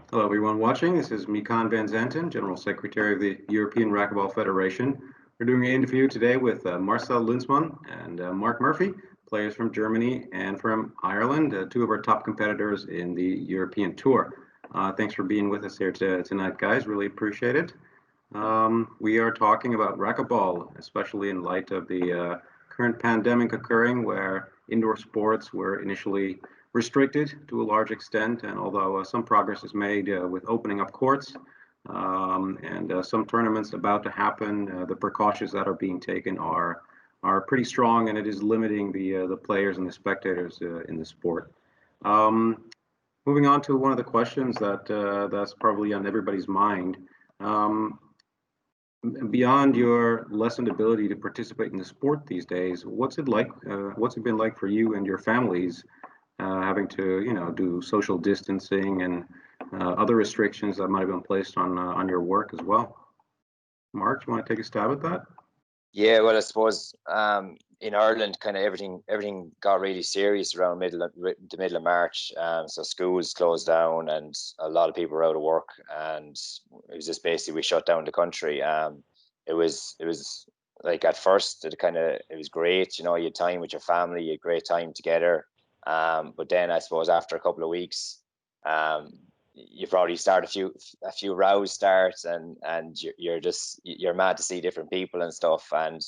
Hello, everyone watching. This is Mikan van Zanten, General Secretary of the European Racquetball Federation. We're doing an interview today with Marcel Lunsmann and Mark Murphy, players from Germany and from Ireland, two of our top competitors in the European Tour. Thanks for being with us here tonight, guys. Really appreciate it. We are talking about racquetball, especially in light of the current pandemic occurring, where indoor sports were initially restricted to a large extent, and although some progress is made with opening up courts and some tournaments about to happen, the precautions that are being taken are pretty strong, and it is limiting the players and the spectators in the sport. Moving on to one of the questions that's probably on everybody's mind. Beyond your lessened ability to participate in the sport these days, what's it like? What's it been like for you and your families, having to, do social distancing and other restrictions that might have been placed on your work as well? Mark, you want to take a stab at that? Yeah, well, I suppose in Ireland, kind of everything got really serious around the middle of March. So schools closed down, and a lot of people were out of work, and it was just basically we shut down the country. It was like at first it was great, you had time with your family, you had great time together. But then I suppose after a couple of weeks, you probably start a few rows starts, and you're mad to see different people and stuff. And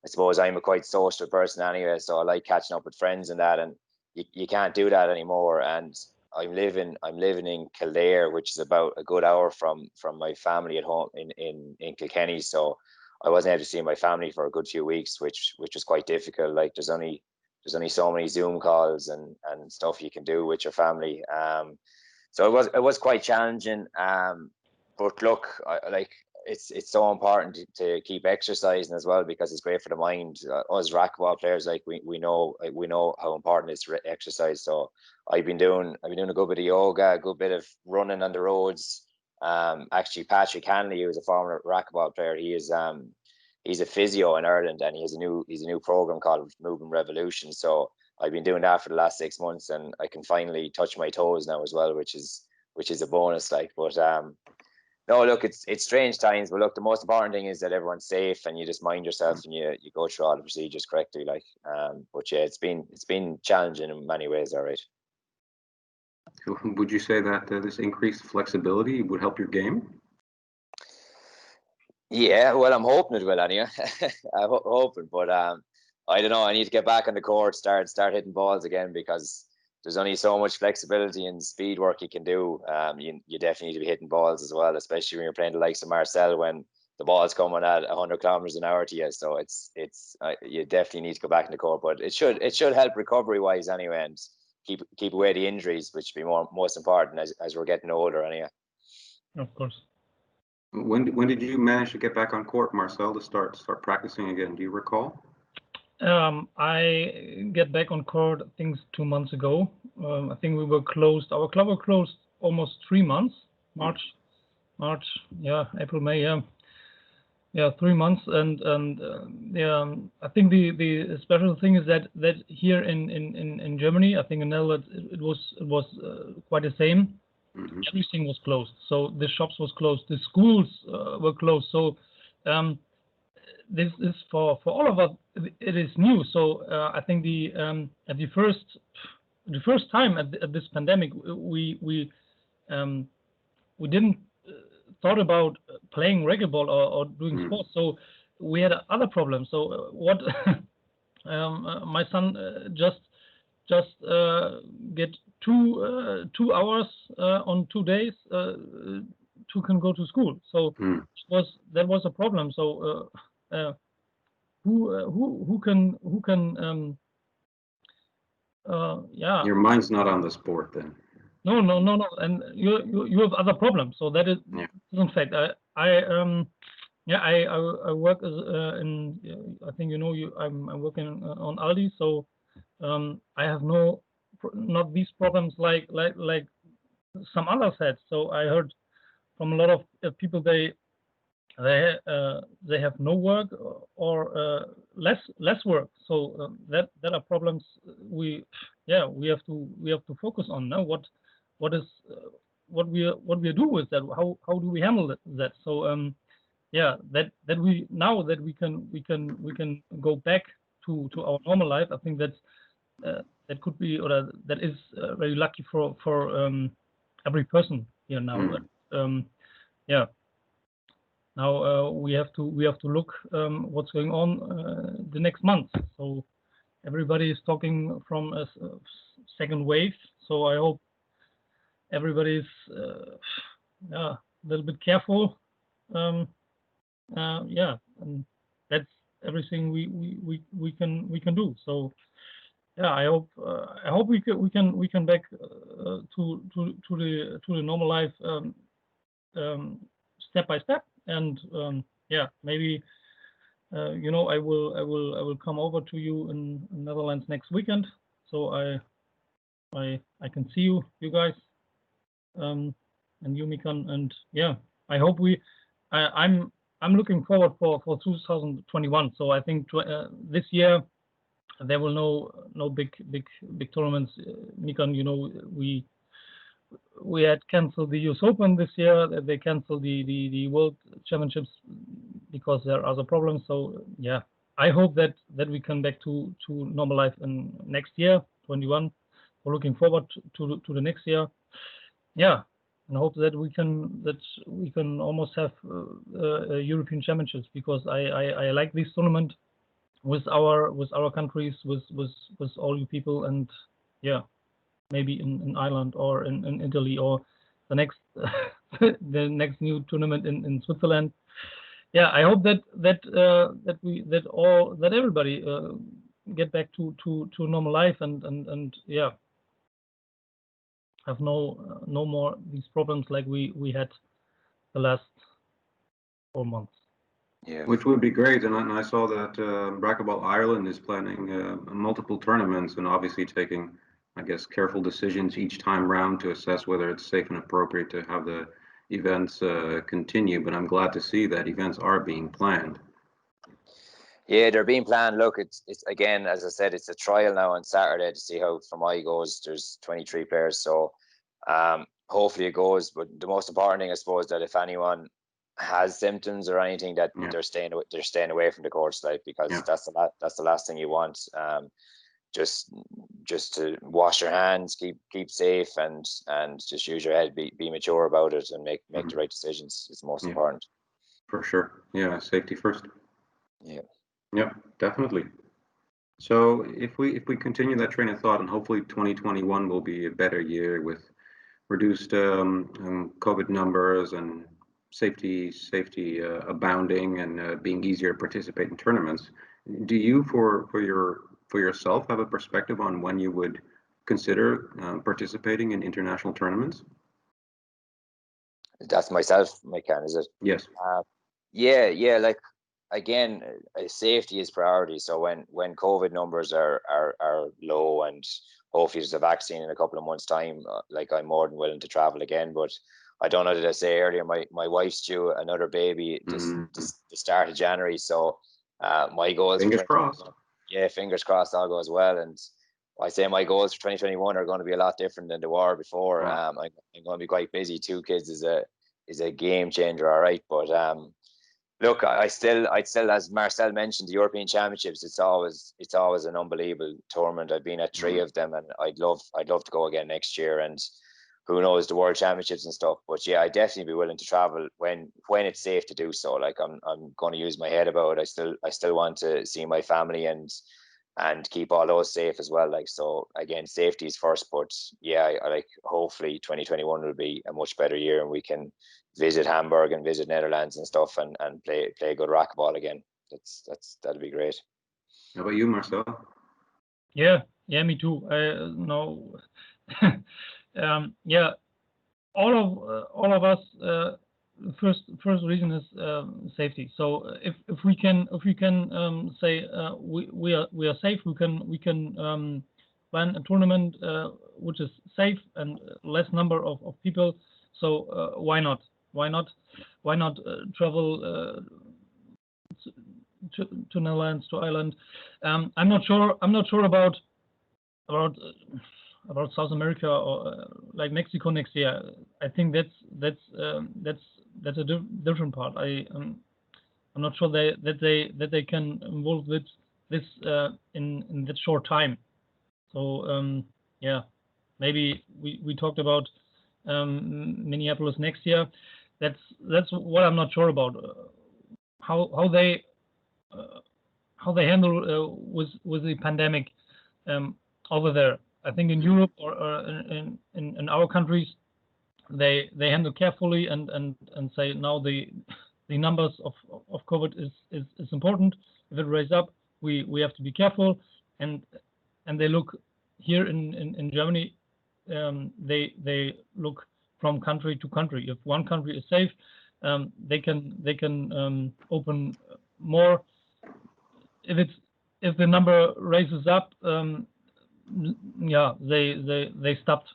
I suppose I'm a quite social person anyway, so I like catching up with friends and that, and you can't do that anymore. And I'm living in Kildare, which is about a good hour from my family at home in Kilkenny. So I wasn't able to see my family for a good few weeks, which was quite difficult. Like there's only so many Zoom calls and stuff you can do with your family. So it was quite challenging. But look, it's so important to keep exercising as well, because it's great for the mind. Us racquetball players, we know how important it is to exercise. So I've been doing a good bit of yoga, a good bit of running on the roads. Actually, Patrick Hanley, who's a former racquetball player, he's a physio in Ireland, and he's a new program called Movement Revolution. So I've been doing that for the last 6 months, and I can finally touch my toes now as well, which is a bonus. But no, look, it's strange times, but look, the most important thing is that everyone's safe and you just mind yourself and you go through all the procedures correctly. But yeah, it's been challenging in many ways. All right. Would you say that this increased flexibility would help your game? Yeah, well, I'm hoping it will anyway. I'm hoping, but I don't know. I need to get back on the court, start hitting balls again, because there's only so much flexibility and speed work you can do. You definitely need to be hitting balls as well, especially when you're playing the likes of Marcel, when the ball's coming at 100 kilometers an hour to you. So you definitely need to go back in the court, but it should help recovery wise anyway, and keep away the injuries, which would be most important as we're getting older anyway. Of course. When did you manage to get back on court, Marcel, to start practicing again? Do you recall? I get back on court, I think 2 months ago. I think we were closed. Our club were closed almost 3 months. March, April, May, 3 months. And I think the special thing is that here in Germany, I think in Netherlands, it was quite the same. Mm-hmm. Everything was closed. So the shops was closed. The schools were closed. So this is for all of us. It is new. So I think at the first time at this pandemic, we didn't thought about playing racquetball or doing sports. So we had other problems. So what my son just get 2 hours on 2 days to can go to school. So that was a problem. So who can Your mind's not on the sport then. No, and you have other problems. So that is in fact I work as in I think I'm working on Aldi. So I have not these problems like some others had. So I heard from a lot of people they have no work or less work. So that are problems we have to focus on now. What is what we do with that. How do we handle that? So yeah, that we now that we can go back to our normal life. I think that could be, or that is very lucky for every person here now. Yeah. Now we have to look what's going on the next month. So everybody is talking from a second wave. So I hope everybody's yeah, a little bit careful. Yeah, and that's everything we can do. So yeah, I hope we can back to the normal life step by step. And yeah, maybe you know, I will come over to you in Netherlands next weekend, so I can see you guys, and you, Mikan, and yeah, I hope I'm looking forward for 2021. So I think this year there will no big tournaments. Mikan, you know, we had canceled the US Open this year. They canceled the World Championships because there are other problems. So yeah, I hope that we come back to normal life in next year, 21. We're looking forward to the next year. Yeah, and hope that we can almost have European Championships, because I like this tournament with our countries, with all you people, and yeah, maybe in Ireland or in Italy, or the next the next new tournament in Switzerland. Yeah, I hope that everybody get back to normal life, and yeah, have no more these problems like we had the last 4 months. Yeah. Which would be great, and I saw that Racquetball Ireland is planning multiple tournaments and obviously taking, I guess, careful decisions each time round to assess whether it's safe and appropriate to have the events continue. But I'm glad to see that events are being planned. Yeah, they're being planned. Look, it's again, as I said, it's a trial now on Saturday to see how Fermoy goes. There's 23 players, so hopefully it goes. But the most important thing, I suppose, that if anyone has symptoms or anything, that they're staying away from the courts, like, because that's the last thing you want. Just to wash your hands, keep safe, and just use your head, be mature about it, and make the right decisions. It's most important. For sure. Yeah, safety first. Yeah. Yeah, definitely. So if we continue that train of thought, and hopefully 2021 will be a better year with reduced COVID numbers and safety abounding, and being easier to participate in tournaments. Do you, for yourself, have a perspective on when you would consider participating in international tournaments? That's myself, Mikan, is it? Yes. Yeah. Like, again, safety is priority. So when COVID numbers are low, and hopefully there's a vaccine in a couple of months' time, like, I'm more than willing to travel again. But I don't know, did I say earlier, my wife's due another baby the start of January. So my goals. Fingers crossed. Yeah, fingers crossed all goes well. And I say my goals for 2021 are going to be a lot different than they were before. Wow. I'm going to be quite busy. 2 kids is a game changer, all right. But look, I'd still, as Marcel mentioned, the European Championships, it's always an unbelievable tournament. I've been at 3 of them, and I'd love to go again next year. And who knows, the World Championships and stuff. But yeah, I'd definitely be willing to travel when it's safe to do so. Like, I'm going to use my head about it. I still want to see my family and keep all those safe as well. Like, so again, safety is first. But yeah, I like, hopefully 2021 will be a much better year, and we can visit Hamburg and visit Netherlands and stuff, and play good racquetball again. That'll be great. How about you, Marcel? Yeah, me too. No, yeah, all of us. First reason is safety. So if we can say we are safe, we can plan a tournament which is safe and less number of people. So why not travel to Netherlands, to Ireland? I'm not sure about about South America or like Mexico next year, I think that's a different part. I'm not sure that they can involve with this in that short time. So yeah, maybe we talked about Minneapolis next year. That's what I'm not sure about. How they handle with the pandemic over there. I think in Europe or in our countries, they handle carefully and say now the numbers of COVID is important. If it raises up, we have to be careful, and they look here in Germany. They look from country to country. If one country is safe, they can open more. If the number raises up, yeah, they stopped.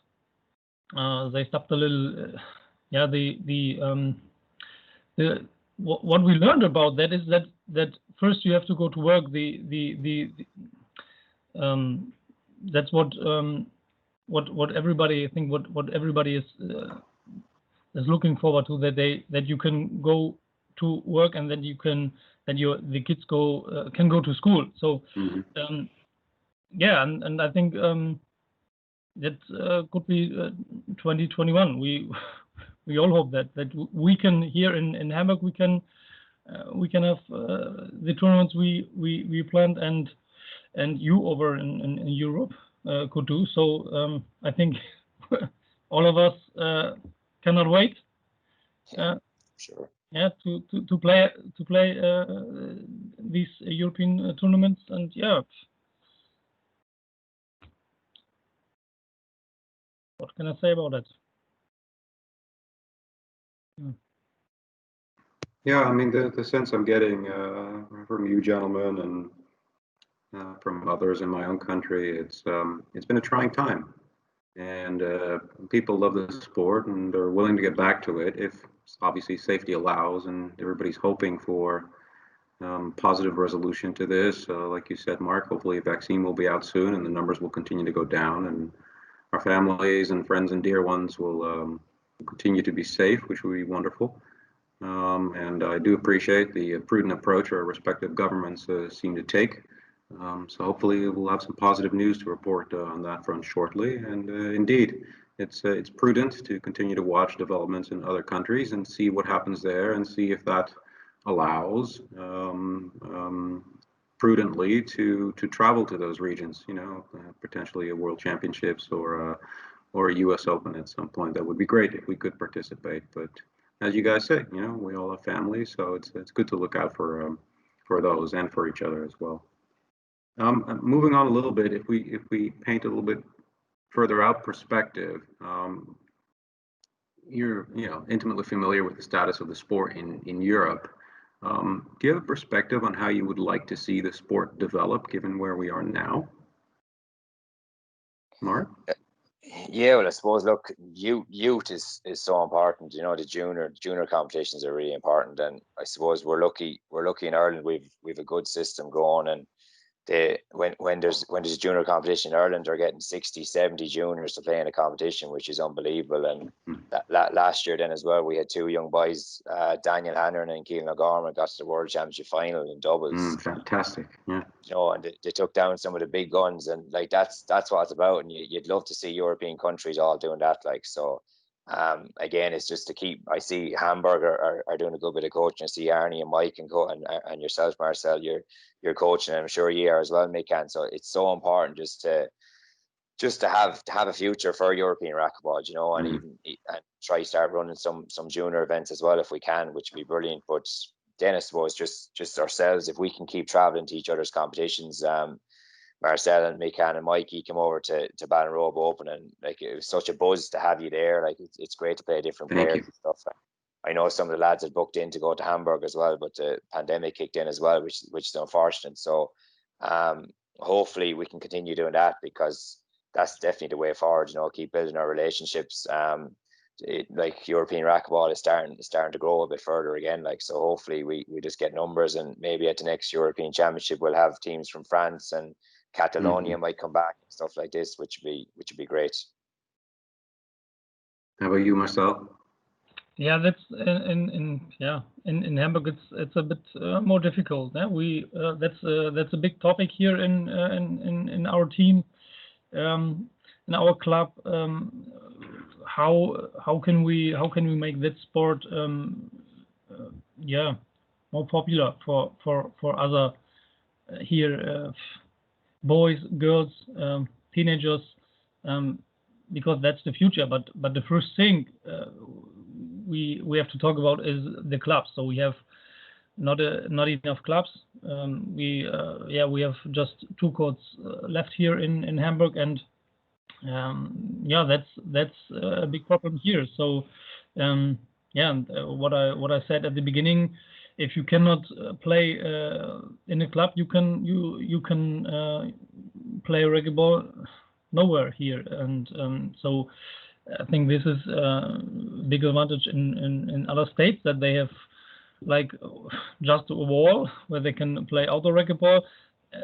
They stopped a little. Yeah, what we learned about that is that first you have to go to work. That's what everybody, I think what everybody is looking forward to, that you can go to work and then the kids can go to school. So yeah, and I think that could be 2021. We all hope that we can here in Hamburg we can have the tournaments we planned and you over in Europe could do. So I think all of us cannot wait. Sure. Yeah, to play these European tournaments, and yeah. What can I say about it? Yeah, I mean, the sense I'm getting from you gentlemen and from others in my own country, it's been a trying time, and people love the sport and they're willing to get back to it if obviously safety allows, and everybody's hoping for positive resolution to this. Like you said, Mark, hopefully a vaccine will be out soon and the numbers will continue to go down, and our families and friends and dear ones will continue to be safe, which will be wonderful. And I do appreciate the prudent approach our respective governments seem to take. So hopefully we'll have some positive news to report on that front shortly. And indeed, it's prudent to continue to watch developments in other countries and see what happens there, and see if that allows prudently to travel to those regions. You know, potentially a World Championships or a U.S. Open at some point. That would be great if we could participate. But as you guys say, you know, we all have families, so it's good to look out for those and for each other as well. Moving on a little bit, if we paint a little bit further out perspective, you're intimately familiar with the status of the sport in Europe. Do you have a perspective on how you would like to see the sport develop, given where we are now? Mark? Yeah, well, I suppose, look, youth is so important. You know, the junior competitions are really important, and I suppose we're lucky in Ireland. We've a good system going, and when there's a junior competition in Ireland, they're getting 60, 70 juniors to play in a competition, which is unbelievable. And last year then as well, we had two young boys, Daniel Hannon and Keelan O'Gorman, got to the World Championship final in doubles. Fantastic, yeah. You know, and they took down some of the big guns, and like that's what it's about. And you'd love to see European countries all doing that. Like, so again, it's just to keep. I see Hamburg are doing a good bit of coaching. I see Arnie and Mike and yourself, Marcel, you're coaching, and I'm sure you are as well, Mikan. So it's so important just to have a future for European racquetball, you know, and even try start running some junior events as well if we can, which would be brilliant. But then I suppose just ourselves, if we can keep traveling to each other's competitions. Marcel and Mikan and Mikey came over to Ballinrobe Open, and like it was such a buzz to have you there. Like it's great to play different players and stuff. I know some of the lads had booked in to go to Hamburg as well, but the pandemic kicked in as well, which is unfortunate. So hopefully we can continue doing that, because that's definitely the way forward. You know, keep building our relationships. Like European racquetball is starting to grow a bit further again. Like, so hopefully we just get numbers, and maybe at the next European Championship we'll have teams from France and Catalonia might come back and stuff like this, which would be great. How about you, Marcel? Yeah, that's in Hamburg. It's a bit more difficult. That's a big topic here in our team, in our club. How can we make that sport more popular for other here boys, girls, teenagers, because that's the future. But the first thing we have to talk about is the clubs. So we have not enough clubs. We have just 2 courts left here in Hamburg, and that's a big problem here. So what I said at the beginning, if you cannot play in a club, you can play racquetball nowhere here, and so I think this is a big advantage in other states, that they have like just a wall where they can play outdoor racquetball.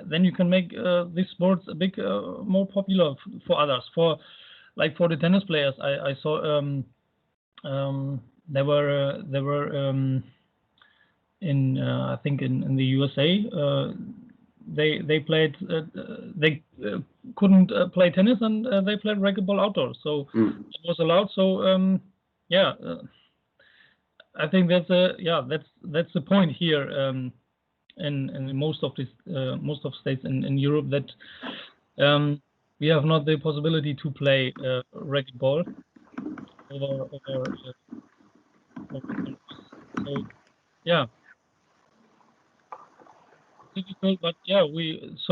Then you can make these sports a bit more popular for others. For the tennis players, I saw there were in I think in the USA. They played. They couldn't play tennis, and they played racquetball outdoors. So it was allowed. So I think that's the point here. In most of states in Europe, that we have not the possibility to play racquetball over so yeah. Difficult, but it's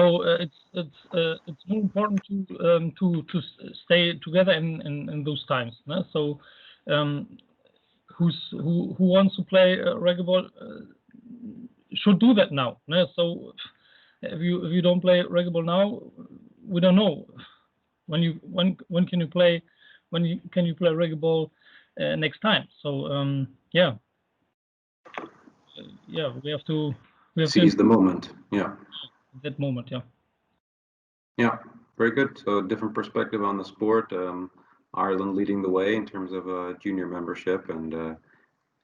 more important to stay together in those times. No? So who wants to play racquetball should do that now. No? So if you don't play racquetball now, we don't know when can you play racquetball next time. So we have to. Seize the moment. Yeah. That moment. Yeah. Yeah. Very good. So different perspective on the sport. Ireland leading the way in terms of junior membership, and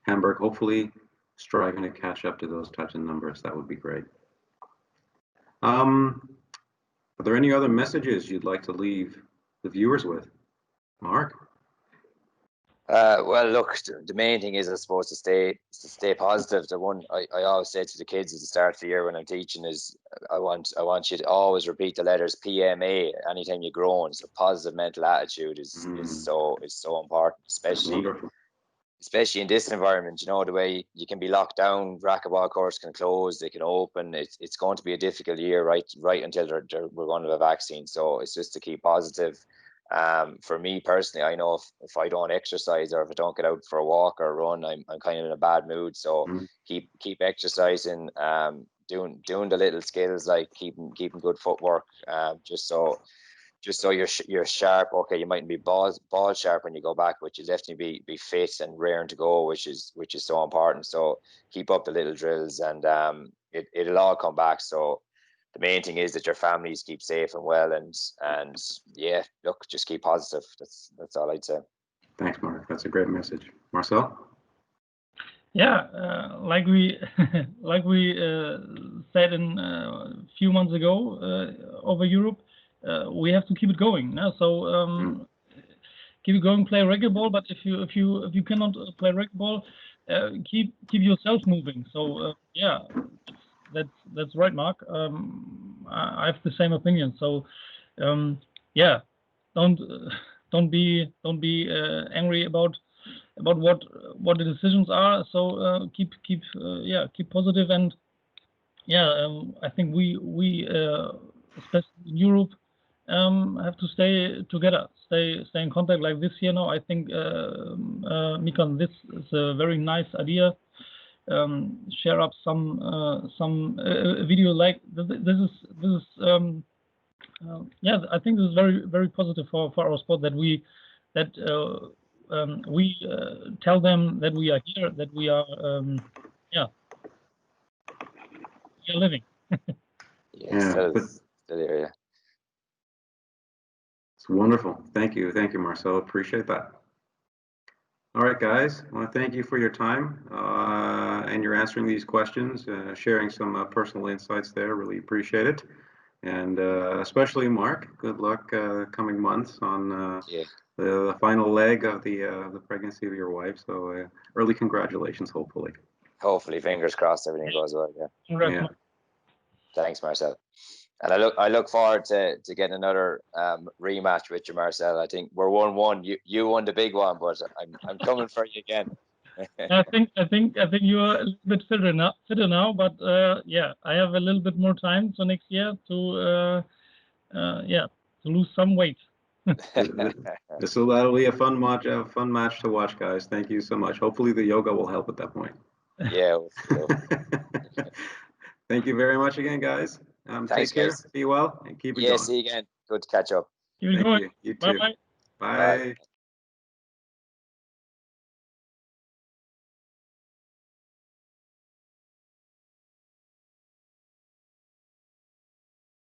Hamburg hopefully striving to catch up to those types of numbers. That would be great. Are there any other messages you'd like to leave the viewers with, Mark? Well, look, the main thing is, I suppose, to stay positive. The one I always say to the kids at the start of the year when I'm teaching is, I want you to always repeat the letters PMA anytime you're growing. So positive mental attitude is so important, especially in this environment. You know, the way you can be locked down, racquetball courts can close, they can open. It's going to be a difficult year, right until we're going to have a vaccine. So it's just to keep positive. For me personally, I know if I don't exercise, or if I don't get out for a walk or a run, I'm kind of in a bad mood. So keep exercising, doing the little skills like keeping good footwork, just so you're sharp. Okay, you mightn't be ball sharp when you go back, but you definitely be fit and raring to go, which is so important. So keep up the little drills, and it'll all come back. So the main thing is that your families keep safe and well, and yeah, look, just keep positive. That's all I'd say. Thanks, Mark. That's a great message. Marcel? Yeah, like we said a few months ago over Europe, we have to keep it going. Now, so keep it going, play racquetball. But if you cannot play racquetball, keep yourself moving. So that's right, Mark. I have the same opinion. So don't be angry about what the decisions are. So keep positive, and I think we especially in Europe have to stay together, stay in contact like this here now. I think Mikan, this is a very nice idea. Share up some video like this is I think this is very, very positive for our sport, that we tell them that we are here, that we are living. Still here, yeah. Wonderful. Thank you, Marcel. Appreciate that. All right, guys. I want to thank you for your time and your answering these questions, sharing some personal insights there. Really appreciate it. And especially Mark, good luck coming months on the final leg of the pregnancy of your wife. So early congratulations, hopefully. Hopefully, fingers crossed, everything goes well. Yeah. Congrats, Yeah. Mark. Thanks, Marcel. And I look forward to getting another rematch with you, Marcel. I think we're 1-1. You won the big one, but I'm coming for you again. I think you are a little bit fitter now, but yeah, I have a little bit more time so next year to lose some weight. That'll be a fun match to watch, guys. Thank you so much. Hopefully the yoga will help at that point. Yeah. Thank you very much again, guys. Thanks, take care. guys. Be well and keep it going. Yeah, see you again. Good to catch up. Keep it Thank going. you. You too. Bye-bye. Bye. Bye.